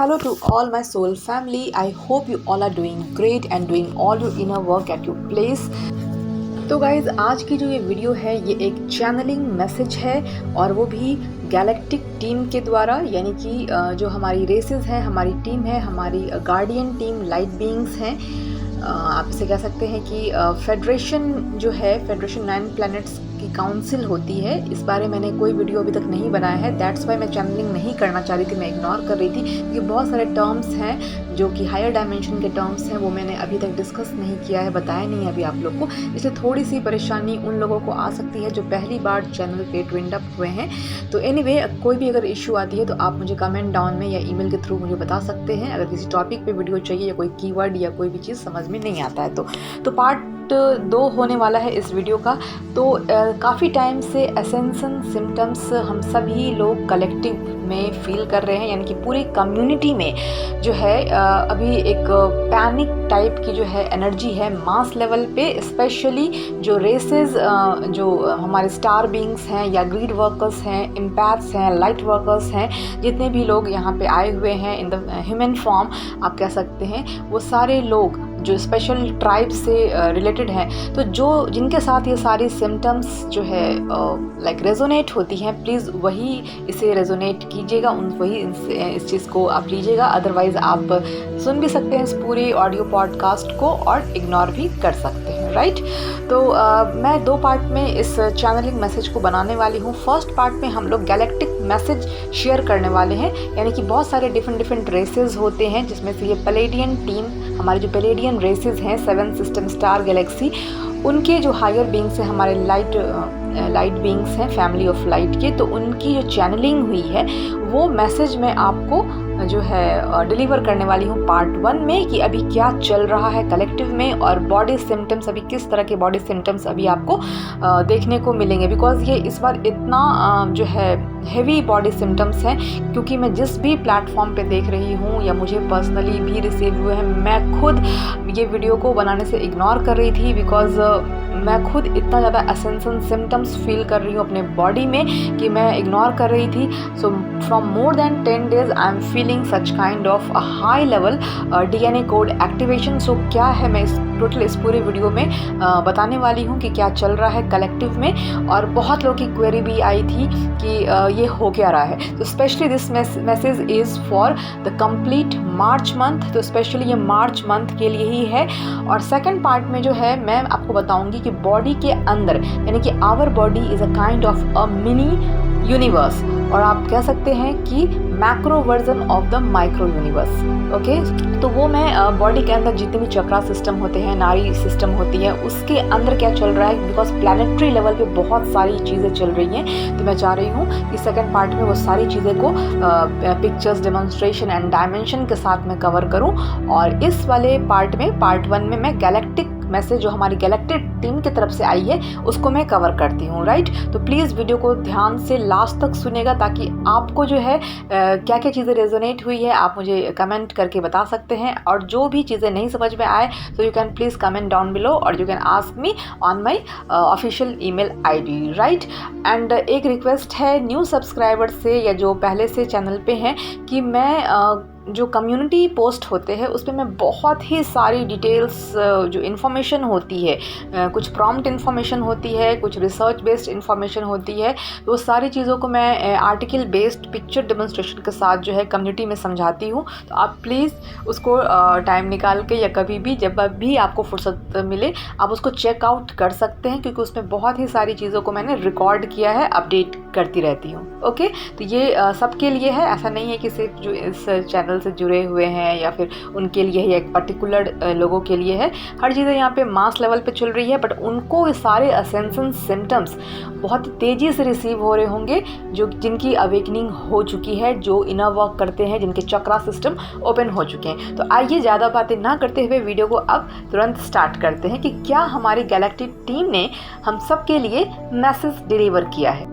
Hello to all my soul family. I hope you all are doing great and doing all your inner work at your place. तो guys आज की जो ये video है ये एक चैनलिंग मैसेज है और वो भी गैलेक्टिक टीम के द्वारा, यानी कि जो हमारी रेसेस हैं, हमारी टीम है, हमारी गार्डियन टीम लाइट बीइंग्स हैं। आप इसे कह सकते हैं कि फेडरेशन जो है, फेडरेशन 9 प्लैनेट्स की काउंसिल होती है। इस बारे मैंने कोई वीडियो अभी तक नहीं बनाया है, दैट्स वाई मैं चैनलिंग नहीं करना चाह रही थी, मैं इग्नोर कर रही थी क्योंकि बहुत सारे टर्म्स हैं जो कि हायर डायमेंशन के टर्म्स हैं, वो मैंने अभी तक डिस्कस नहीं किया है, बताया नहीं है अभी आप लोग को। इसलिए थोड़ी सी परेशानी उन लोगों को आ सकती है जो पहली बार चैनल पे ट्विंड अप हुए हैं। तो एनीवे, कोई भी अगर इशू आती है तो आप मुझे कमेंट डाउन में या ईमेल के थ्रू मुझे बता सकते हैं। अगर किसी टॉपिक पे वीडियो चाहिए या कोई कीवर्ड या कोई भी चीज़ समझ में नहीं आता है तो पार्ट 2 होने वाला है इस वीडियो का। तो काफ़ी टाइम से असेंशन सिम्टम्स हम सभी लोग कलेक्टिव में फील कर रहे हैं, यानी कि पूरी कम्युनिटी में जो है अभी एक पैनिक टाइप की जो है एनर्जी है मास लेवल पे। स्पेशली जो रेसेस, जो हमारे स्टार बीइंग्स हैं या ग्रीड वर्कर्स हैं, एम्पैथ्स हैं, लाइट वर्कर्स हैं, जितने भी लोग यहाँ पे आए हुए हैं इन द ह्यूमन फॉर्म आप कह सकते हैं, वो सारे लोग जो स्पेशल ट्राइब से रिलेटेड हैं, तो जो जिनके साथ ये सारी सिम्टम्स जो है लाइक रेजोनेट होती हैं, प्लीज़ वही इसे रेजोनेट कीजिएगा, वही इस चीज़ को आप लीजिएगा। अदरवाइज़ आप सुन भी सकते हैं इस पूरी ऑडियो पॉडकास्ट को और इग्नोर भी कर सकते हैं, राइट। तो मैं 2 पार्ट में इस चैनलिंग मैसेज को बनाने वाली हूँ। फर्स्ट पार्ट में हम लोग गैलेक्टिक मैसेज शेयर करने वाले हैं, यानी कि बहुत सारे डिफरेंट रेसेस होते हैं, जिसमें से ये पैलेडियन टीम, हमारे जो पैलेडियन रेसेस हैं 7 सिस्टम स्टार गैलेक्सी, उनके जो हायर बीइंग्स हैं, हमारे लाइट बीइंग्स हैं फैमिली ऑफ लाइट के, तो उनकी जो चैनलिंग हुई है वो मैसेज मैं आपको जो है डिलीवर करने वाली हूँ पार्ट 1 में, कि अभी क्या चल रहा है कलेक्टिव में और बॉडी सिम्टम्स, अभी किस तरह के बॉडी सिम्टम्स अभी आपको देखने को मिलेंगे। बिकॉज ये इस बार इतना जो है हेवी बॉडी सिम्टम्स हैं, क्योंकि मैं जिस भी प्लेटफॉर्म पे देख रही हूँ या मुझे पर्सनली भी रिसीव हुए हैं, मैं खुद ये वीडियो को बनाने से इग्नोर कर रही थी बिकॉज मैं खुद इतना ज़्यादा असेंशन सिम्टम्स फील कर रही हूँ अपने बॉडी में कि मैं इग्नोर कर रही थी। So from more than 10 days I am feeling such kind of a high level DNA code activation. So क्या है, मैं इस पूरे वीडियो में बताने वाली हूँ कि क्या चल रहा है कलेक्टिव में। और बहुत लोगों की क्वेरी भी आई थी कि ये हो क्या रहा है। तो specially this message is for the complete March month, तो स्पेशली ये मार्च मंथ के लिए ही है। और सेकंड पार्ट में जो है मैं आपको बताऊंगी कि बॉडी के अंदर, यानी कि our body is a kind of a mini universe, और आप कह सकते हैं कि macro version of the micro universe. Okay, तो वो मैं बॉडी के अंदर जितने भी चक्रा सिस्टम होते हैं, नाड़ी सिस्टम होती है, उसके अंदर क्या चल रहा है, बिकॉज प्लानिटरी लेवल पे बहुत सारी चीज़ें चल रही हैं। तो मैं चाह रही हूँ कि सेकंड पार्ट में वो सारी चीज़ें को पिक्चर्स, डेमोन्स्ट्रेशन एंड डायमेंशन के साथ में कवर करूँ, और इस वाले पार्ट में, पार्ट 1 में मैं गैलेक्टिक मैसेज जो हमारी गैलेक्टिक टीम की तरफ से आई है उसको मैं कवर करती हूँ, राइट। तो प्लीज़ वीडियो को ध्यान से लास्ट तक सुनेगा, ताकि आपको जो है क्या क्या चीज़ें रेजोनेट हुई है आप मुझे कमेंट करके बता सकते हैं। और जो भी चीज़ें नहीं समझ में आए तो you can please comment down below और you can ask me on my official email ID, right. And एक रिक्वेस्ट है न्यू सब्सक्राइबर से या जो पहले से चैनल पे हैं, कि मैं जो कम्युनिटी पोस्ट होते हैं उस पर मैं बहुत ही सारी डिटेल्स, जो इन्फॉर्मेशन होती है, कुछ प्रॉम्प्ट इन्फॉर्मेशन होती है, कुछ रिसर्च बेस्ड इन्फॉर्मेशन होती है, तो उस सारी चीज़ों को मैं आर्टिकल बेस्ड पिक्चर डेमोन्स्ट्रेशन के साथ जो है कम्युनिटी में समझाती हूँ। तो आप प्लीज़ उसको टाइम निकाल के या कभी भी जब भी आपको फुर्सत मिले आप उसको चेकआउट कर सकते हैं, क्योंकि उसमें बहुत ही सारी चीज़ों को मैंने रिकॉर्ड किया है, अपडेट करती रहती हूँ। ओके, तो ये सबके लिए है, ऐसा नहीं है कि सिर्फ जो इस चैनल से जुड़े हुए हैं या फिर उनके लिए ही, एक पर्टिकुलर लोगों के लिए है। हर चीज़ें यहाँ पे मास लेवल पे चल रही है, बट उनको ये सारे असेंशन सिम्टम्स बहुत तेज़ी से रिसीव हो रहे होंगे, जो जिनकी अवेकनिंग हो चुकी है, जो इनर वर्क करते हैं, जिनके चक्रा सिस्टम ओपन हो चुके हैं। तो आइए ज़्यादा बातें ना करते हुए वीडियो को अब तुरंत स्टार्ट करते हैं कि क्या हमारी गैलेक्टिक टीम ने हम सब के लिए मैसेज डिलीवर किया है।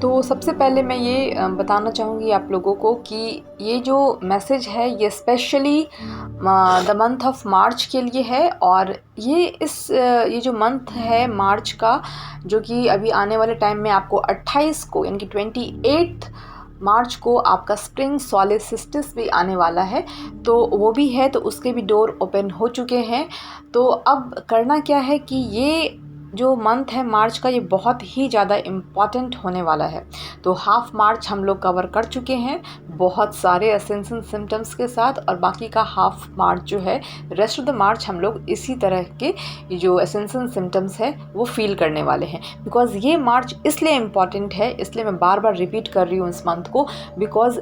तो सबसे पहले मैं ये बताना चाहूँगी आप लोगों को कि ये जो मैसेज है ये specially the month of March के लिए है। और ये जो मंथ है मार्च का, जो कि अभी आने वाले टाइम में आपको 28 को यानी कि 28 मार्च को आपका स्प्रिंग सॉलिस्टिस भी आने वाला है, तो वो भी है, तो उसके भी डोर ओपन हो चुके हैं। तो अब करना क्या है कि ये जो मंथ है मार्च का, ये बहुत ही ज़्यादा इम्पॉर्टेंट होने वाला है। तो हाफ मार्च हम लोग कवर कर चुके हैं बहुत सारे असेंशन सिम्टम्स के साथ, और बाकी का हाफ मार्च जो है, रेस्ट ऑफ द मार्च हम लोग इसी तरह के जो असेंशन सिम्टम्स है वो फील करने वाले हैं। बिकॉज़ ये मार्च इसलिए इम्पॉर्टेंट है, इसलिए मैं बार बार रिपीट कर रही हूँ इस मंथ को, बिकॉज़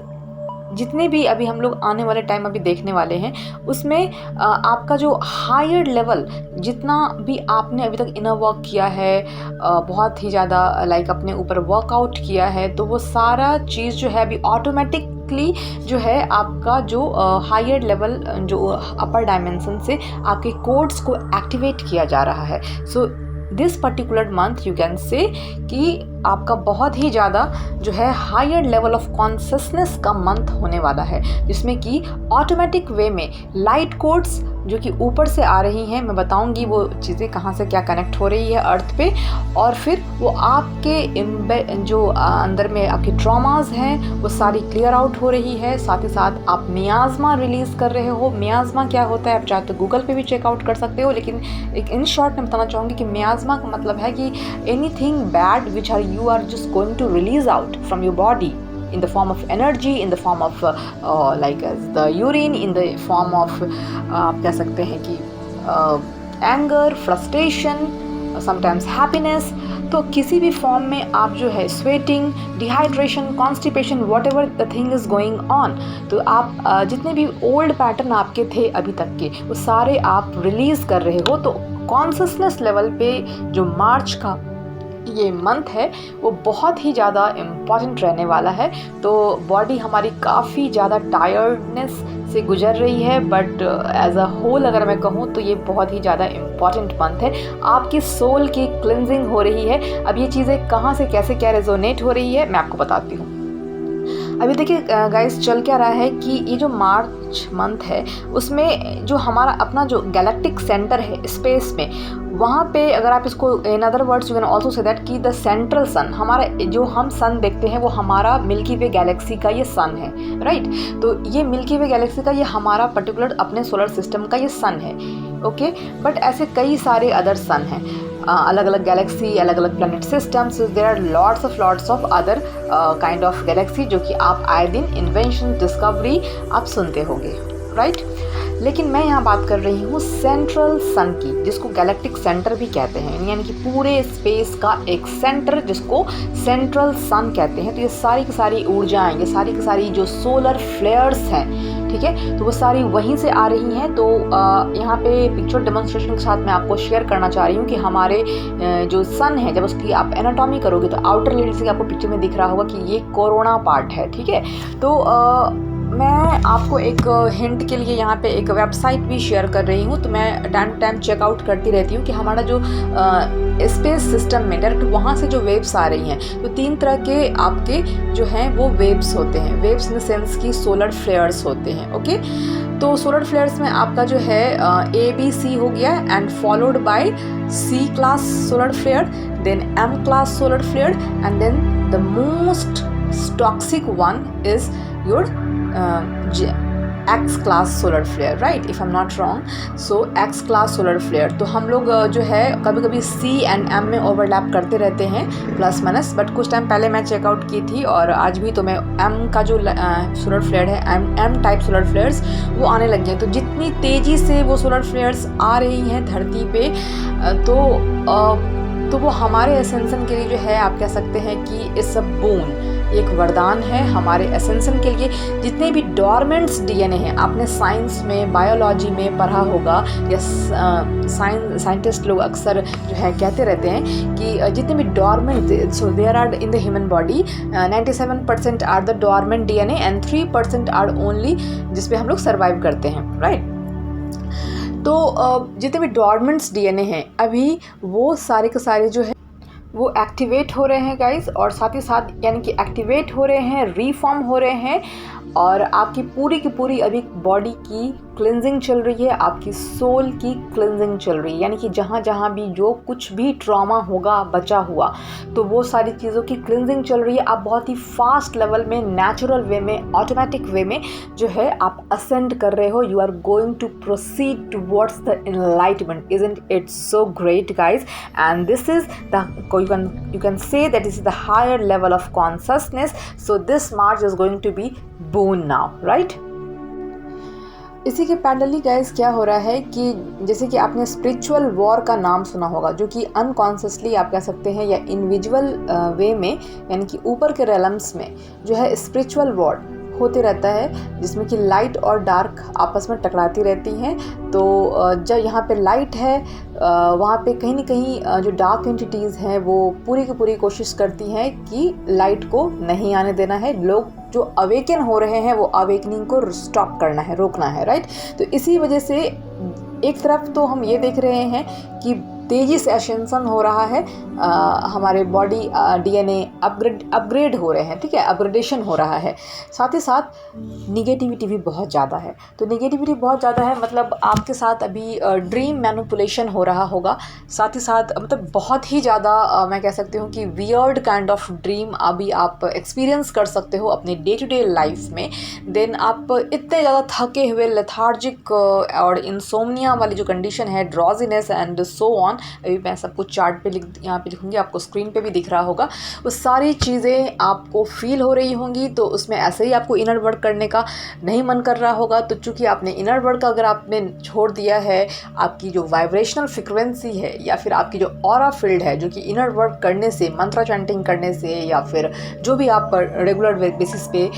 जितने भी अभी हम लोग आने वाले टाइम अभी देखने वाले हैं उसमें आपका जो हायर लेवल, जितना भी आपने अभी तक इनर वर्क किया है, बहुत ही ज़्यादा लाइक अपने ऊपर वर्कआउट किया है, तो वो सारा चीज़ जो है अभी ऑटोमेटिकली जो है आपका जो हायर लेवल जो अपर डायमेंशन से आपके कोड्स को एक्टिवेट किया जा रहा है। So this particular month you can say कि आपका बहुत ही ज़्यादा जो है हायर लेवल ऑफ कॉन्शियसनेस का मंथ होने वाला है, जिसमें कि ऑटोमेटिक वे में लाइट कोड्स जो कि ऊपर से आ रही हैं, मैं बताऊंगी वो चीज़ें कहाँ से क्या कनेक्ट हो रही है अर्थ पे, और फिर वो आपके जो अंदर में आपके ट्रॉमास हैं वो सारी क्लियर आउट हो रही है। साथ ही साथ आप मियाज़मा रिलीज़ कर रहे हो। मियाज़मा क्या होता है आप चाहे तो गूगल पे भी चेकआउट कर सकते हो, लेकिन एक इन शॉर्ट मैं बताना चाहूँगी कि मियाज़मा का मतलब है कि anything bad which are you are just going to release out from your body in the form of energy, in the form of like the urine, in the form of आप कह सकते हैं कि anger, frustration, sometimes happiness। तो किसी भी form में आप जो है sweating, dehydration, constipation, what ever the thing is going on, तो आप जितने भी ओल्ड पैटर्न आपके थे अभी तक के वो सारे आप रिलीज़ कर रहे हो। तो कॉन्शियसनेस लेवल पे जो मार्च का ये मंथ है वो बहुत ही ज़्यादा इम्पॉर्टेंट रहने वाला है। तो बॉडी हमारी काफ़ी ज़्यादा टायर्डनेस से गुजर रही है, बट एज अ होल अगर मैं कहूँ तो ये बहुत ही ज़्यादा इम्पॉर्टेंट मंथ है। आपकी सोल की क्लिनजिंग हो रही है। अब ये चीज़ें कहाँ से कैसे क्या रेजोनेट हो रही है मैं आपको बताती हूँ। अभी देखिए गाइस, चल क्या रहा है कि ये जो मार्च मंथ है उसमें जो हमारा अपना जो गैलेक्टिक सेंटर है स्पेस में, वहाँ पे अगर आप इसको in other words you can also say that कि द सेंट्रल सन, हमारा जो हम सन देखते हैं वो हमारा मिल्की वे गैलेक्सी का ये सन है, राइट। तो ये मिल्की वे गैलेक्सी का ये हमारा पर्टिकुलर अपने सोलर सिस्टम का ये सन है, ओके। बट ऐसे कई सारे अदर सन हैं, अलग अलग गैलेक्सी, अलग अलग planet systems, there are lots of other kind of galaxy जो कि आप आए दिन इन्वेंशन, डिस्कवरी आप सुनते होंगे, राइट। लेकिन मैं यहाँ बात कर रही हूँ सेंट्रल सन की, जिसको गैलेक्टिक सेंटर भी कहते हैं, यानी कि पूरे स्पेस का एक सेंटर जिसको सेंट्रल सन कहते हैं। तो ये सारी की सारी ऊर्जाएँ, ये सारी की सारी जो सोलर फ्लेयर्स हैं, ठीक है, तो वो सारी वहीं से आ रही हैं। तो यहाँ पे पिक्चर डेमोन्स्ट्रेशन के साथ मैं आपको शेयर करना चाह रही हूँ कि हमारे जो सन है, जब उसकी आप एनाटॉमी करोगे तो आउटर लेयर से आपको पिक्चर में दिख रहा होगा कि ये कोरोना पार्ट है, ठीक है। तो मैं आपको एक हिंट के लिए यहाँ पे एक वेबसाइट भी शेयर कर रही हूँ। तो मैं टाइम टू टाइम चेकआउट करती रहती हूँ कि हमारा जो स्पेस सिस्टम में डायरेक्ट वहाँ से जो वेव्स आ रही हैं, तो 3 तरह के आपके जो हैं वो वेव्स होते हैं। वेव्स इन द सेंस की सोलर फ्लेयर्स होते हैं, ओके। तो सोलर फ्लेयर्स में आपका जो है ABC हो गया and followed by C class solar flare, then M class solar flare, and then the most toxic one is your X class solar flare, right? If I'm not wrong, so X class solar flare। तो हम लोग जो है कभी कभी C and M में overlap करते रहते हैं प्लस माइनस, बट कुछ टाइम पहले मैं चेकआउट की थी और आज भी तो मैं M का जो सोलर फ्लेयर है, M टाइप सोलर फ्लेयर्स वो आने लग गए। तो जितनी तेज़ी से वो सोलर फ्लेयर्स आ रही हैं धरती पे, तो वो हमारे एसेंशन के लिए जो है आप कह सकते हैं कि इट्स अ बून, एक वरदान है हमारे एसेंशन के लिए। जितने भी डॉर्मेंट्स DNA हैं, आपने साइंस में, बायोलॉजी में पढ़ा होगा, या साइंटिस्ट लोग अक्सर जो है कहते रहते हैं कि जितने भी dormant, so there are in the human body 97% are the dormant DNA and 3% are only जिस पे हम लोग सर्वाइव करते हैं, राइट। तो जितने भी डॉर्मेंट्स DNA हैं अभी वो सारे के सारे जो है वो एक्टिवेट हो रहे हैं गाइस, और साथ ही साथ यानी कि एक्टिवेट हो रहे हैं, रीफॉर्म हो रहे हैं, और आपकी पूरी की पूरी अभी बॉडी की क्लिनजिंग चल रही है, आपकी सोल की क्लिनजिंग चल रही है, यानी कि जहाँ जहाँ भी जो कुछ भी ट्रॉमा होगा बचा हुआ, तो वो सारी चीज़ों की क्लिनजिंग चल रही है। आप बहुत ही फास्ट लेवल में, नेचुरल वे में, ऑटोमेटिक वे में जो है आप असेंड कर रहे हो। You are going to proceed towards the enlightenment. Isn't it so great guys? And this is the, you can say that this is the higher level of consciousness. So this Mars is going to be born now, right? इसी के parallelly guys क्या हो रहा है कि जैसे कि आपने स्पिरिचुअल वॉर का नाम सुना होगा, जो कि अनकॉन्शियसली आप कह सकते हैं या इनविजुअल वे में, यानी कि ऊपर के रेलम्स में जो है स्पिरिचुअल वॉर होते रहता है, जिसमें कि लाइट और डार्क आपस में टकराती रहती हैं। तो जब यहाँ पे लाइट है वहाँ पे कहीं ना कहीं जो डार्क एंटिटीज़ हैं वो पूरी की पूरी कोशिश करती हैं कि लाइट को नहीं आने देना है। लोग जो अवेकन हो रहे हैं वो अवेकनिंग को स्टॉप करना है, रोकना है, राइट? तो इसी वजह से एक तरफ तो हम ये देख रहे हैं कि तेज़ी से एसेंशन हो रहा है, हमारे बॉडी डीएनए अपग्रेड हो रहे हैं, ठीक है, अपग्रेडेशन हो रहा है। साथ ही साथ निगेटिविटी भी बहुत ज़्यादा है। तो निगेटिविटी बहुत ज़्यादा है मतलब आपके साथ अभी ड्रीम मैनिपुलेशन हो रहा होगा। साथ ही साथ मतलब बहुत ही ज़्यादा मैं कह सकती हूँ कि वियर्ड काइंड ऑफ ड्रीम अभी आप एक्सपीरियंस कर सकते हो अपने डे टू डे लाइफ में। देन आप इतने ज़्यादा थके हुए, लेथार्जिक और इंसोम्निया वाली जो कंडीशन है, ड्रॉजीनेस एंड सो ऑन, अभी मैं सब कुछ चार्ट पे यहाँ पे लिखूँगी, आपको स्क्रीन पे भी दिख रहा होगा, वो सारी चीज़ें आपको फील हो रही होंगी। तो उसमें ऐसे ही आपको इनर वर्क करने का नहीं मन कर रहा होगा। तो चूँकि आपने इनर वर्क अगर आपने छोड़ दिया है, आपकी जो वाइब्रेशनल फ्रिक्वेंसी है या फिर आपकी जो ऑरा फील्ड है, जो कि इनर वर्क करने से, मंत्रा चैंटिंग करने से या फिर जो भी आप रेगुलर बेसिस पे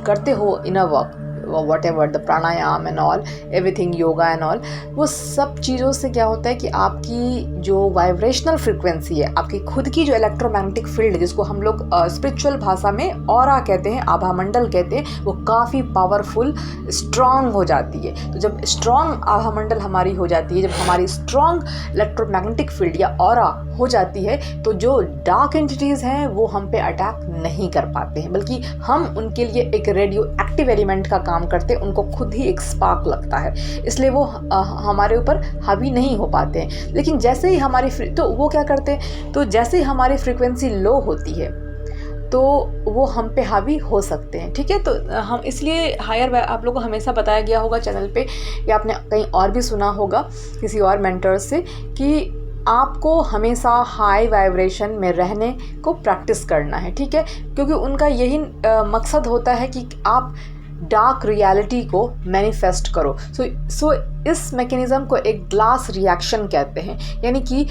करते हो inner work, whatever the pranayam and all, everything yoga and all, वो सब चीज़ों से क्या होता है कि आपकी जो वाइब्रेशनल फ्रिक्वेंसी है, आपकी खुद की जो इलेक्ट्रोमैग्नेटिक फील्ड, जिसको हम लोग स्पिरिचुअल भाषा में ऑरा कहते हैं, आभा मंडल कहते हैं, वो काफ़ी पावरफुल, स्ट्रांग हो जाती है। तो जब स्ट्रांग आभा मंडल हमारी हो जाती है, जब हमारी स्ट्रांग इलेक्ट्रोमैग्नेटिक फील्ड या ऑरा हो जाती है, तो जो डार्क एंटिटीज़ हैं वो हम पे अटैक नहीं कर पाते हैं, बल्कि हम उनके लिए एक रेडियो एक्टिव एलिमेंट का काम करते हैं। उनको खुद ही एक स्पार्क लगता है, इसलिए वो हमारे ऊपर हावी नहीं हो पाते हैं। लेकिन जैसे ही हमारी तो वो क्या करते हैं, तो जैसे ही हमारी फ्रीक्वेंसी लो होती है तो वो हम पे हावी हो सकते हैं, ठीक है। तो हम इसलिए हायर, आप लोगों को हमेशा बताया गया होगा चैनल पे, या आपने कहीं और भी सुना होगा किसी और मेंटर से, कि आपको हमेशा हाई वाइब्रेशन में रहने को प्रैक्टिस करना है, ठीक है, क्योंकि उनका यही मकसद होता है कि आप डार्क रियलिटी को मैनिफेस्ट करो। सो इस मैकेनिज़्म को एक ग्लास रिएक्शन कहते हैं, यानी कि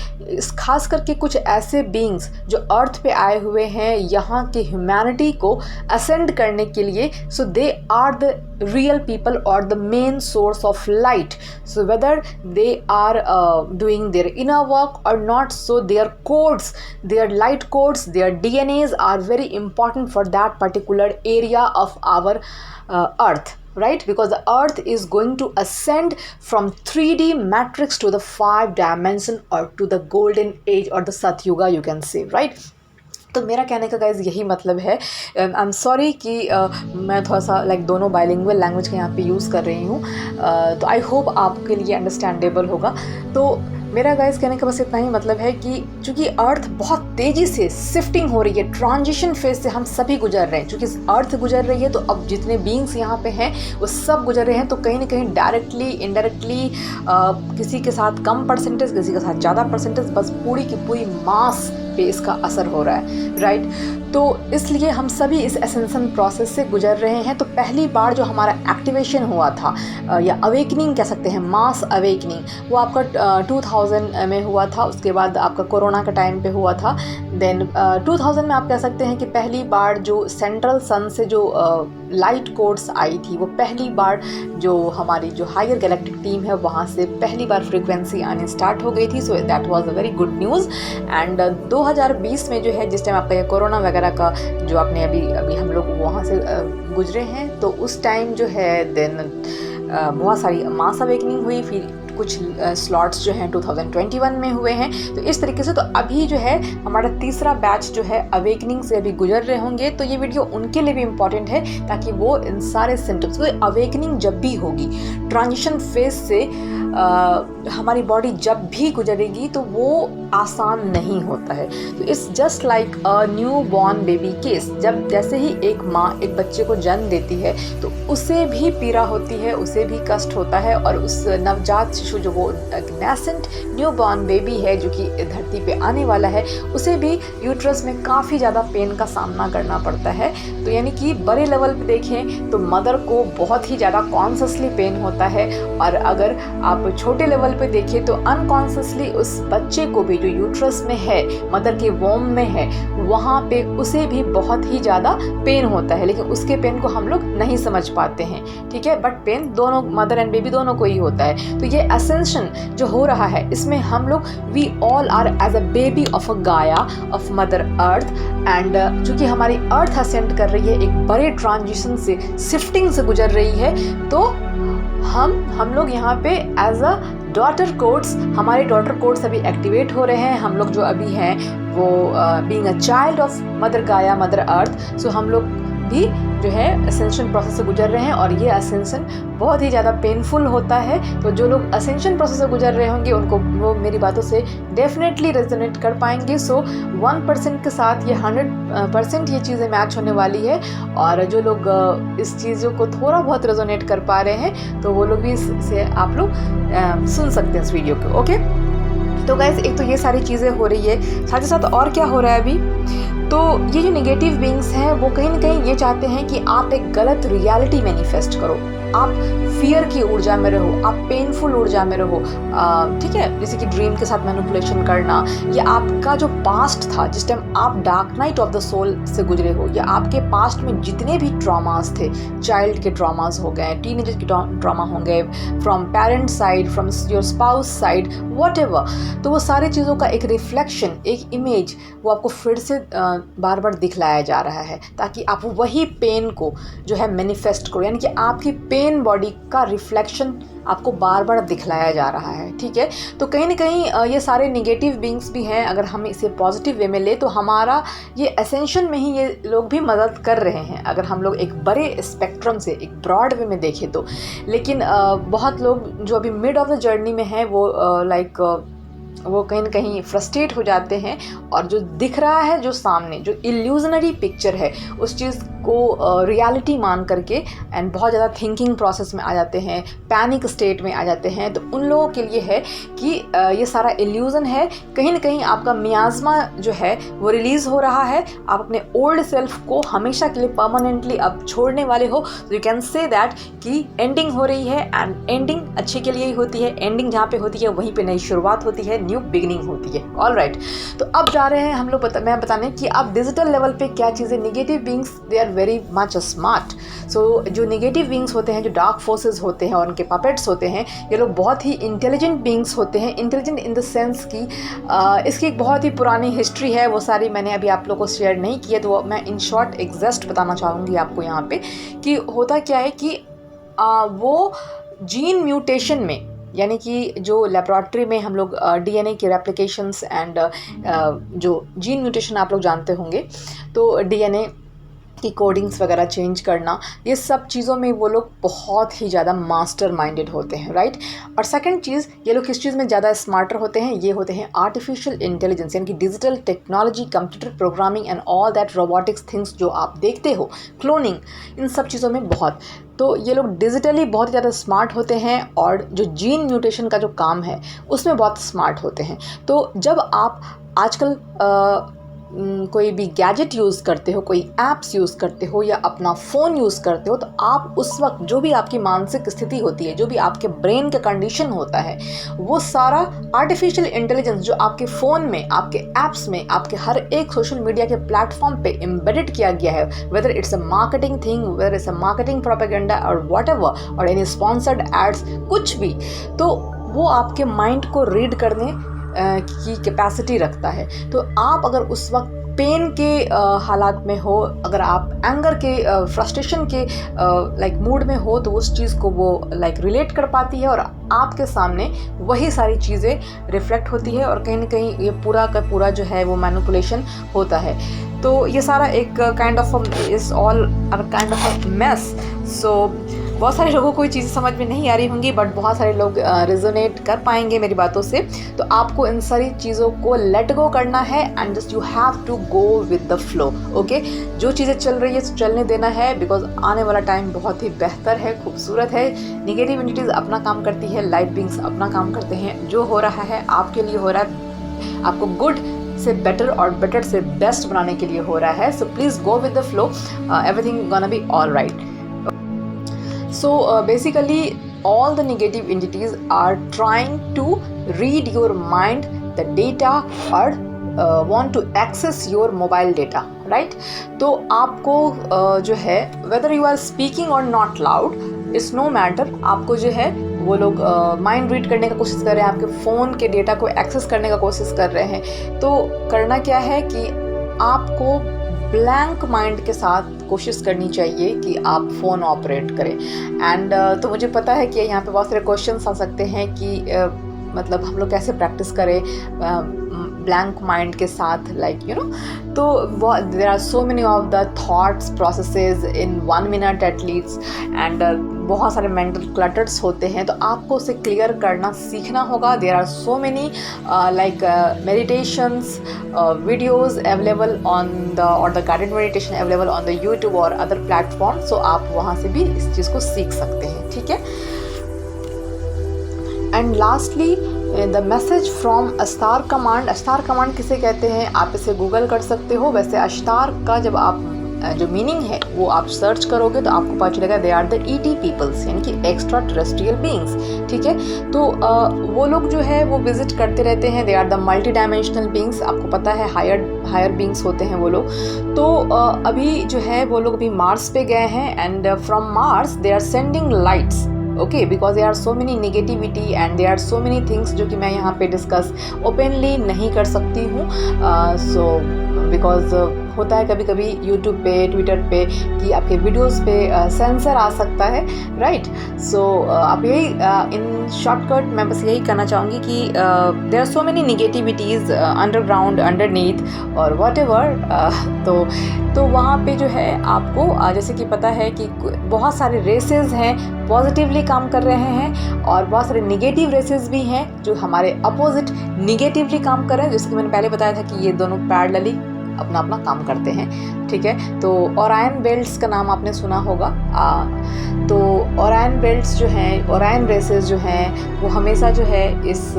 खास करके कुछ ऐसे बीइंग्स जो अर्थ पे आए हुए हैं यहाँ के ह्यूमैनिटी को असेंड करने के लिए, so they are the real people or the main source of light. So whether they are doing their inner work or not, so their codes, their light codes, their DNAs are very important for that particular area of our earth, right? Because the earth is going to ascend from 3D matrix to the 5 dimension or to the golden age or the Satyuga, you can say, right? तो मेरा कहने का guys यही मतलब है। I am sorry कि मैं थोड़ा सा दोनों बाइलिंगुअल लैंग्वेज के यहाँ पे यूज़ कर रही हूँ, तो आई होप आपके लिए अंडरस्टैंडेबल होगा। तो मेरा गाइस कहने का बस इतना ही मतलब है कि चूँकि अर्थ बहुत तेज़ी से शिफ्टिंग हो रही है, ट्रांजिशन फेज से हम सभी गुजर रहे हैं। चूँकि अर्थ गुजर रही है तो अब जितने बीइंग्स यहाँ पे हैं वो सब गुजर रहे हैं। तो कहीं ना कहीं डायरेक्टली इनडायरेक्टली किसी के साथ कम परसेंटेज, किसी के साथ ज़्यादा परसेंटेज, बस पूरी की पूरी मास पे इसका असर हो रहा है, राइट? तो इसलिए हम सभी इस एसेंशन प्रोसेस से गुजर रहे हैं। तो पहली बार जो हमारा एक्टिवेशन हुआ था या अवेकनिंग कह सकते हैं, मास अवेकनिंग, वो आपका 2000 में हुआ था। उसके बाद आपका कोरोना का टाइम पे हुआ था। देन 2000 में आप कह सकते हैं कि पहली बार जो सेंट्रल सन से जो लाइट कोड्स आई थी, वो पहली बार जो हमारी जो हायर गैलेक्टिक टीम है वहाँ से पहली बार फ्रीक्वेंसी आनी स्टार्ट हो गई थी। So that was a very good news. And 2020 में जो है, जिस टाइम आपका ये कोरोना वगैरह का जो आपने अभी हम लोग वहाँ से गुजरे हैं, तो उस टाइम जो है देन बहुत सारी मास अवेकनिंग हुई। फिर कुछ स्लॉट्स जो हैं 2021 में हुए हैं। तो इस तरीके से तो अभी जो है हमारा तीसरा बैच जो है अवेकनिंग से अभी गुजर रहे होंगे। तो ये वीडियो उनके लिए भी इम्पॉर्टेंट है ताकि वो इन सारे सिम्टम्स, तो अवेकनिंग जब भी होगी, ट्रांजिशन फेज से हमारी बॉडी जब भी गुजरेगी तो वो आसान नहीं होता है। तो it's just like a new born baby case. जब जैसे ही एक माँ एक बच्चे को जन्म देती है तो उसे भी पीड़ा होती है, उसे भी कष्ट होता है, और उस नवजात शिशु जो वो नेसेंट न्यू बॉर्न बेबी है जो कि धरती पे आने वाला है, उसे भी यूट्रस में काफ़ी ज़्यादा पेन का सामना करना पड़ता है। तो यानी कि बड़े लेवल पे देखें तो मदर को बहुत ही ज़्यादा कॉन्शियसली पेन होता है, और अगर आप छोटे लेवल पे देखें तो अनकॉन्शियसली उस बच्चे को भी जो यूट्रस में है, मदर के वोम में है, वहाँ पे उसे भी बहुत ही ज़्यादा पेन होता है, लेकिन उसके पेन को हम लोग नहीं समझ पाते हैं, ठीक है। बट पेन दोनों मदर एंड बेबी दोनों को ही होता है। तो ये असेंशन जो हो रहा है इसमें हम लोग we all are as a baby of a Gaia of mother earth, and चूँकि हमारी अर्थ असेंड कर रही है, एक बड़े ट्रांजिशन से, शिफ्टिंग से गुजर रही है, तो हम लोग यहाँ पे एज अ डॉटर कोड्स, हमारे डॉटर कोड्स अभी एक्टिवेट हो रहे हैं। हम लोग जो अभी हैं वो being a child of mother गाया मदर अर्थ, सो हम लोग भी जो है असेंशन प्रोसेस से गुजर रहे हैं, और ये असेंशन बहुत ही ज़्यादा पेनफुल होता है। तो जो लोग असेंशन प्रोसेस से गुजर रहे होंगे उनको वो मेरी बातों से डेफिनेटली रेजोनेट कर पाएंगे। सो 1% के साथ ये 100% ये चीज़ें मैच होने वाली है, और जो लोग इस चीज़ों को थोड़ा बहुत रेजोनेट कर पा रहे हैं तो वो लोग भी इससे आप लोग सुन सकते हैं इस वीडियो को। ओके, तो गाइस एक तो ये सारी चीज़ें हो रही है, साथ ही साथ और क्या हो रहा है अभी, तो ये जो नेगेटिव बीइंग्स हैं वो कहीं ना कहीं ये चाहते हैं कि आप एक गलत रियलिटी मैनिफेस्ट करो, आप फियर की ऊर्जा में रहो, आप पेनफुल ऊर्जा में रहो, ठीक है। जैसे कि ड्रीम के साथ मैनिपुलेशन करना, या आपका जो पास्ट था जिस टाइम आप dark night of the soul से गुजरे हो, या आपके पास्ट में जितने भी ट्रॉमास थे, चाइल्ड के ट्रॉमास हो गए, टीनेजर के ट्रॉमा हो गए, from parent side, from your spouse side, whatever, तो वो सारी चीज़ों का एक रिफ्लेक्शन, एक इमेज वो आपको फिर से बार बार दिखलाया जा रहा है, ताकि आप वही पेन को जो है मैनिफेस्ट करो, यानी कि आपकी पेन बॉडी का रिफ्लेक्शन आपको बार बार दिखलाया जा रहा है, ठीक है। तो कहीं ना कहीं ये सारे नेगेटिव बीइंग्स भी हैं। अगर हम इसे पॉजिटिव वे में ले तो हमारा ये असेंशन में ही ये लोग भी मदद कर रहे हैं, अगर हम लोग एक बड़े स्पेक्ट्रम से, एक ब्रॉड वे में देखें तो। लेकिन बहुत लोग जो अभी मिड ऑफ द जर्नी में हैं वो वो कहीं ना कहीं फ्रस्ट्रेट हो जाते हैं, और जो दिख रहा है, जो सामने जो इल्यूजनरी पिक्चर है, उस चीज़ को रियलिटी मान करके एंड बहुत ज़्यादा थिंकिंग प्रोसेस में आ जाते हैं, पैनिक स्टेट में आ जाते हैं। तो उन लोगों के लिए है कि ये सारा इल्यूज़न है, कहीं ना कहीं आपका मियाज़मा जो है वो रिलीज़ हो रहा है, आप अपने ओल्ड सेल्फ को हमेशा के लिए परमानेंटली अब छोड़ने वाले हो। यू कैन से दैट कि एंडिंग हो रही है, एंड एंडिंग अच्छे के लिए ही होती है। एंडिंग जहाँ पे होती है वहीं पे नई शुरुआत होती है, न्यू बिगिनिंग होती है। ऑल राइट, तो अब जा रहे हैं हम लोग मैं बताने कि अब डिजिटल लेवल पे क्या चीज़ें, negative beings they are very much smart. So जो नेगेटिव बीइंग्स होते हैं, जो डार्क फोर्सेस होते हैं और उनके पपेट्स होते हैं, ये लोग बहुत ही इंटेलिजेंट बीइंग्स होते हैं। इंटेलिजेंट इन द सेंस कि इसकी एक बहुत ही पुरानी हिस्ट्री है, वो सारी मैंने अभी आप लोगों को शेयर नहीं की है, तो मैं इन शॉर्ट एग्जस्ट बताना चाहूँगी आपको यहाँ पे कि होता क्या है कि वो जीन म्यूटेशन में, यानी कि जो लेबोरेटरी में हम लोग डीएनए के रेप्लिकेशंस एंड जो जीन म्यूटेशन आप लोग जानते होंगे, तो डीएनए की कोडिंग्स वगैरह चेंज करना, ये सब चीज़ों में वो लोग बहुत ही ज़्यादा मास्टर माइंडेड होते हैं, राइट। और सेकंड चीज़, ये लोग किस चीज़ में ज़्यादा स्मार्टर होते हैं, ये होते हैं आर्टिफिशियल इंटेलिजेंस, यानी कि digital technology, computer programming and all that robotics things जो आप देखते हो, क्लोनिंग, इन सब चीज़ों में बहुत। तो ये लोग डिजिटली बहुत ज़्यादा स्मार्ट होते हैं, और जो जीन म्यूटेशन का जो काम है उसमें बहुत स्मार्ट होते हैं। तो जब आप आजकल कोई भी गैजेट यूज़ करते हो, कोई ऐप्स यूज़ करते हो, या अपना फ़ोन यूज़ करते हो, तो आप उस वक्त जो भी आपकी मानसिक स्थिति होती है, जो भी आपके ब्रेन का कंडीशन होता है, वो सारा आर्टिफिशियल इंटेलिजेंस जो आपके फ़ोन में, आपके ऐप्स में, आपके हर एक सोशल मीडिया के प्लेटफॉर्म पे एम्बेडेड किया गया है, whether it's a marketing thing, whether it's a marketing propaganda और व्हाटएवर, और एनी स्पॉन्सर्ड एड्स, कुछ भी, तो वो आपके माइंड को रीड करने की कैपेसिटी रखता है। तो आप अगर उस वक्त पेन के हालात में हो, अगर आप एंगर के फ्रस्ट्रेशन के लाइक मूड में हो, तो उस चीज़ को वो लाइक रिलेट कर पाती है और आपके सामने वही सारी चीज़ें रिफ्लेक्ट होती है और कहीं ना कहीं ये पूरा का पूरा जो है वो मैनिपुलेशन होता है। तो ये सारा एक kind of is all kind of mess. So बहुत सारे लोगों को ये चीज़ें समझ में नहीं आ रही होंगी, बट बहुत सारे लोग रिजोनेट कर पाएंगे मेरी बातों से। तो आपको इन सारी चीज़ों को लेट गो करना है and just you have to go with the flow. Okay, जो चीज़ें चल रही है चलने देना है, बिकॉज आने वाला टाइम बहुत ही बेहतर है, खूबसूरत है। निगेटिव एंटिटीज़ अपना काम करती है, लाइट बीइंग्स अपना काम करते हैं। जो हो रहा है आपके लिए हो रहा है, आपको गुड से बेटर और बेटर से बेस्ट बनाने के लिए हो रहा है। So please go with the flow, everything gonna be all right. So basically all the negative entities are trying to read your mind, the data, or want to access your mobile data, right? तो आपको जो है whether you are speaking or not loud, it's no matter, आपको जो है वो लोग mind read करने का कोशिश कर रहे हैं, आपके फ़ोन के डेटा को एक्सेस करने का कोशिश कर रहे हैं। तो करना क्या है कि आपको ब्लैंक माइंड के साथ कोशिश करनी चाहिए कि आप फ़ोन ऑपरेट करें। एंड तो मुझे पता है कि यहाँ पे बहुत सारे क्वेश्चंस आ सकते हैं कि मतलब हम लोग कैसे प्रैक्टिस करें ब्लैंक माइंड के साथ, लाइक यू नो। तो there are so many of the thoughts processes in 1 minute at least, and बहुत सारे मेंटल क्लटर्स होते हैं, तो आपको उसे क्लियर करना सीखना होगा। There are so many like meditations videos available on the और the guided meditation available on the YouTube और अदर प्लेटफॉर्म। सो आप वहाँ से भी इस चीज़ को सीख सकते हैं, ठीक है। And lastly the message from Ashtar command. Ashtar command किसे कहते हैं आप इसे गूगल कर सकते हो। वैसे अस्तार का जब आप जो मीनिंग है वो आप सर्च करोगे तो आपको पता चलेगा they are the ET peoples, यानी कि एक्स्ट्रा टेरेस्ट्रियल बीइंग्स, ठीक है। तो वो लोग जो है वो विजिट करते रहते हैं, they are the multi dimensional beings. आपको पता है हायर बीइंग्स होते हैं वो लोग। तो अभी जो है वो लोग अभी मार्स पे गए हैं and from Mars they are sending lights, okay, because there are so many negativity and there are so many things जो कि मैं यहाँ पे डिस्कस ओपनली नहीं कर सकती हूँ। सो बिकॉज होता है कभी कभी यूट्यूब पे, ट्विटर पे कि आपके वीडियोस पे सेंसर आ सकता है, राइट। सो आप यही इन शॉर्टकट मैं बस यही कहना चाहूँगी कि there are so many negativities underground, underneath और वॉट एवर। तो वहाँ पे जो है आपको जैसे कि पता है कि बहुत सारे रेसेस हैं पॉजिटिवली काम कर रहे हैं और बहुत सारे निगेटिव रेसेस भी हैं जो हमारे अपोजिट निगेटिवली काम कर रहे हैं। जैसे कि मैंने पहले बताया था कि ये दोनों पैरेलली अपना अपना काम करते हैं, ठीक है। तो ओरायन बेल्ट्स का नाम आपने सुना होगा। तो ओरायन बेल्ट्स जो हैं, ओरायन रेसेस जो हैं, वो हमेशा जो है इस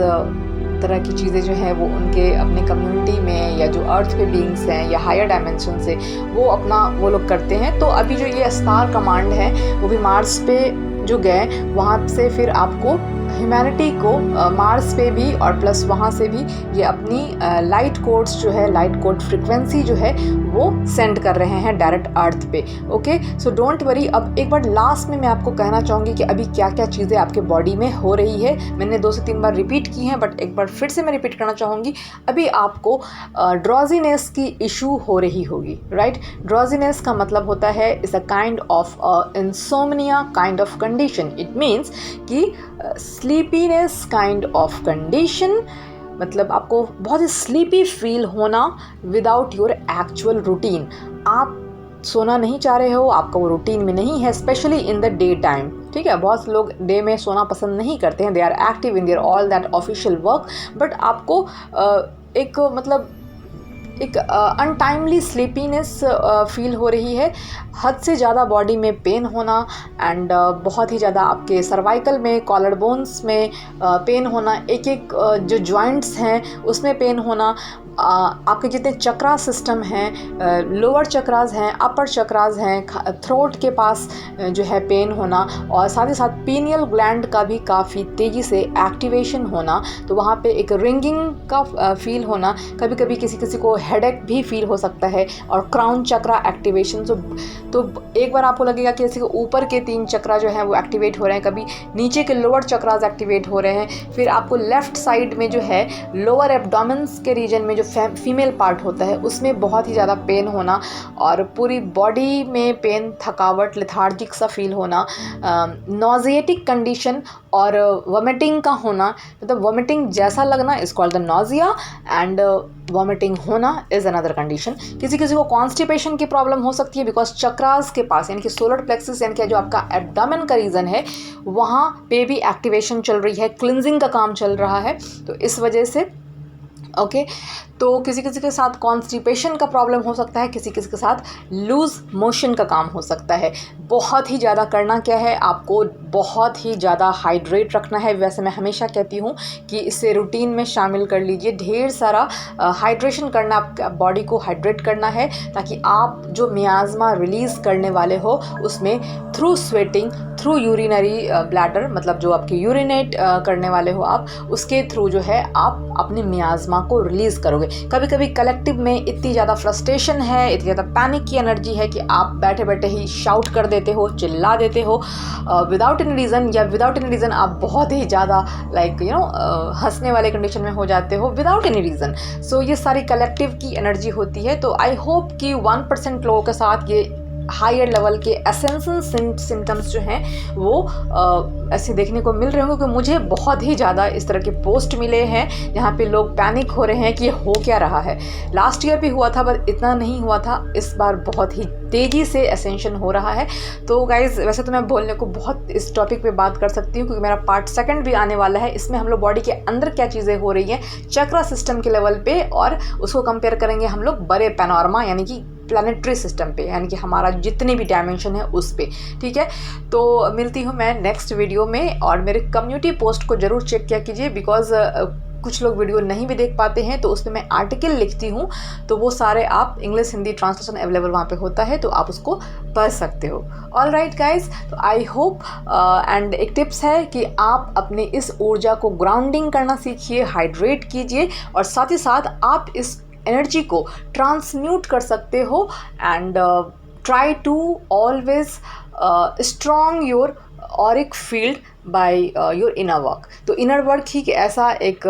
तरह की चीज़ें जो हैं वो उनके अपने कम्युनिटी में या जो अर्थ पे बीइंग्स हैं या हायर डायमेंशन से वो लोग करते हैं। तो अभी जो ये अस्तार कमांड है वो भी मार्स पे जो गए, वहाँ से फिर आपको ह्यूमैनिटी को मार्स पे भी और प्लस वहाँ से भी ये अपनी लाइट कोड्स जो है, लाइट कोड फ्रिक्वेंसी जो है वो सेंड कर रहे हैं डायरेक्ट अर्थ पे, ओके। So don't worry. अब एक बार लास्ट में मैं आपको कहना चाहूँगी कि अभी क्या क्या चीज़ें आपके बॉडी में हो रही है। मैंने 2 से 3 बार रिपीट की हैं, बट एक बार फिर से मैं रिपीट करना चाहूँगी। अभी आपको ड्रॉजीनेस की इशू हो रही होगी, राइट। ड्रॉजीनेस का मतलब होता है is a kind of insomnia kind of condition. It means कि स्लीपीनेस काइंड ऑफ कंडीशन, मतलब आपको बहुत ही स्लीपी फील होना विदाउट योर एक्चुअल रूटीन। आप सोना नहीं चाह रहे हो, आपका वो रूटीन में नहीं है, specially in the day time, ठीक है। बहुत से लोग डे में सोना पसंद नहीं करते हैं, they are active in their all that official work, but आपको एक अनटाइमली स्लीपीनेस फील हो रही है, हद से ज़्यादा बॉडी में पेन होना एंड बहुत ही ज़्यादा आपके सर्वाइकल में, कॉलर बोन्स में पेन होना, एक जो जॉइंट्स हैं उसमें पेन होना, आपके जितने चक्रा सिस्टम हैं, लोअर चक्रास हैं, अपर चक्रास हैं, थ्रोट के पास जो है पेन होना, और साथ ही साथ पीनियल ग्लैंड का भी काफ़ी तेज़ी से एक्टिवेशन होना। तो वहाँ पे एक रिंगिंग का फील होना, कभी कभी किसी को हेडेक भी फील हो सकता है, और क्राउन चक्रा एक्टिवेशन। तो एक बार आपको लगेगा कि किसी को ऊपर के 3 चक्रा जो हैं वो एक्टिवेट हो रहे हैं, कभी नीचे के लोअर चक्रास एक्टिवेट हो रहे हैं, फिर आपको लेफ़्ट साइड में जो है लोअर एब्डोमेन्स के रीजन में जो फीमेल पार्ट होता है उसमें बहुत ही ज़्यादा पेन होना और पूरी बॉडी में पेन, थकावट, लेथार्जिक सा फील होना, नॉजिएटिक कंडीशन और वॉमिटिंग का होना, मतलब वॉमिटिंग जैसा लगना is called the nausea and vomiting होना इज़ अनदर कंडीशन। किसी किसी को कॉन्स्टिपेशन की प्रॉब्लम हो सकती है बिकॉज चक्रास के पास यानी कि सोलर प्लेक्सस यानी कि जो आपका एब्डोमेन का रीजन है वहाँ पे भी एक्टिवेशन चल रही है, क्लिनजिंग का काम चल रहा है, तो इस वजह से ओके तो किसी किसी के साथ कॉन्स्टिपेशन का प्रॉब्लम हो सकता है, किसी किसी के साथ लूज़ मोशन का काम हो सकता है। बहुत ही ज़्यादा करना क्या है, आपको बहुत ही ज़्यादा हाइड्रेट रखना है। वैसे मैं हमेशा कहती हूँ कि इसे रूटीन में शामिल कर लीजिए, ढेर सारा हाइड्रेशन करना, आपका बॉडी को हाइड्रेट करना है ताकि आप जो मियाज़मा रिलीज़ करने वाले हो उसमें through sweating, through urinary bladder, मतलब जो आपके यूरिनेट करने वाले हो आप, उसके थ्रू जो है आप अपने मियाज़मा को रिलीज़ करोगे। कभी कभी कलेक्टिव में इतनी ज़्यादा फ्रस्ट्रेशन है, इतनी ज़्यादा पैनिक की एनर्जी है कि आप बैठे बैठे ही शाउट कर देते हो, चिल्ला देते हो विदाउट एनी रीज़न, या विदाउट एनी रीज़न आप बहुत ही ज़्यादा लाइक हंसने वाले कंडीशन में हो जाते हो विदाउट एनी रीज़न। सो ये सारी कलेक्टिव की एनर्जी होती है। तो आई होप कि 1% लोगों के साथ ये हायर लेवल के एसेंशियल सिम्टम्स जो हैं वो ऐसे देखने को मिल रहे होंगे, क्योंकि मुझे बहुत ही ज़्यादा इस तरह के पोस्ट मिले हैं जहाँ पे लोग पैनिक हो रहे हैं कि ये हो क्या रहा है। लास्ट ईयर भी हुआ था बट इतना नहीं हुआ था, इस बार बहुत ही तेज़ी से एसेंशन हो रहा है। तो गाइज़ वैसे तो मैं बोलने को बहुत इस टॉपिक पे बात कर सकती हूँ क्योंकि मेरा पार्ट 2 भी आने वाला है। इसमें हम लोग बॉडी के अंदर क्या चीज़ें हो रही हैं चक्रा सिस्टम के लेवल पे, और उसको कंपेयर करेंगे हम लोग बड़े पैनोरमा यानी कि प्लानिटरी सिस्टम पे, यानी कि हमारा जितने भी डायमेंशन है उस पे। ठीक है, तो मिलती हूँ मैं नेक्स्ट वीडियो में, और मेरे कम्युनिटी पोस्ट को ज़रूर चेक किया कीजिए बिकॉज कुछ लोग वीडियो नहीं भी देख पाते हैं, तो उसमें मैं आर्टिकल लिखती हूँ, तो वो सारे आप इंग्लिश हिंदी ट्रांसलेशन अवेलेबल वहाँ पे होता है, तो आप उसको पढ़ सकते हो। ऑल राइट गाइज, तो आई होप एंड एक टिप्स है कि आप अपने इस ऊर्जा को ग्राउंडिंग करना सीखिए, हाइड्रेट कीजिए, और साथ ही साथ आप इस एनर्जी को ट्रांसम्यूट कर सकते हो and try to always strong your auric field by your inner work. तो इनर वर्क ही ऐसा एक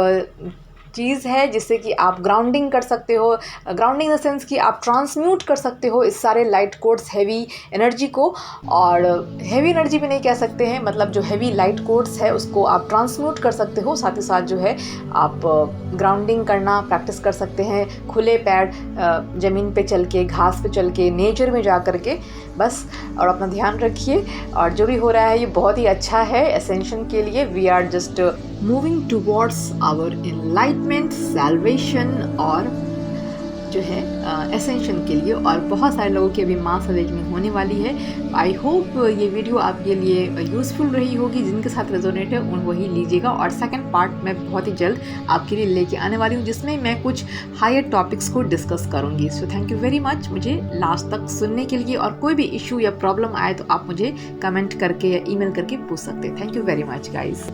चीज़ है जिससे कि आप ग्राउंडिंग कर सकते हो, ग्राउंडिंग इन द सेंस कि आप ट्रांसम्यूट कर सकते हो इस सारे लाइट कोड्स हैवी एनर्जी को, और हैवी एनर्जी भी नहीं कह सकते हैं, मतलब जो हैवी लाइट कोड्स है उसको आप ट्रांसम्यूट कर सकते हो। साथ ही साथ जो है आप ग्राउंडिंग करना प्रैक्टिस कर सकते हैं, खुले पैर ज़मीन पे चल के, घास पे चल के, नेचर में जा कर के बस। और अपना ध्यान रखिए, और जो भी हो रहा है ये बहुत ही अच्छा है एसेंशन के लिए। We are just moving towards our enlightenment, salvation और जो है एसेंशन के लिए, और बहुत सारे लोगों की अभी मास अवेकनिंग होने वाली है। आई होप ये वीडियो आपके लिए यूज़फुल रही होगी, जिनके साथ रेजोनेट है उन वही लीजिएगा। और सेकंड पार्ट मैं बहुत ही जल्द आपके लिए लेके आने वाली हूँ जिसमें मैं कुछ हायर टॉपिक्स को डिस्कस करूँगी। So thank you very much मुझे लास्ट तक सुनने के लिए, और कोई भी इशू या प्रॉब्लम आए तो आप मुझे कमेंट करके या ईमेल करके पूछ सकते हैं। Thank you very much guys.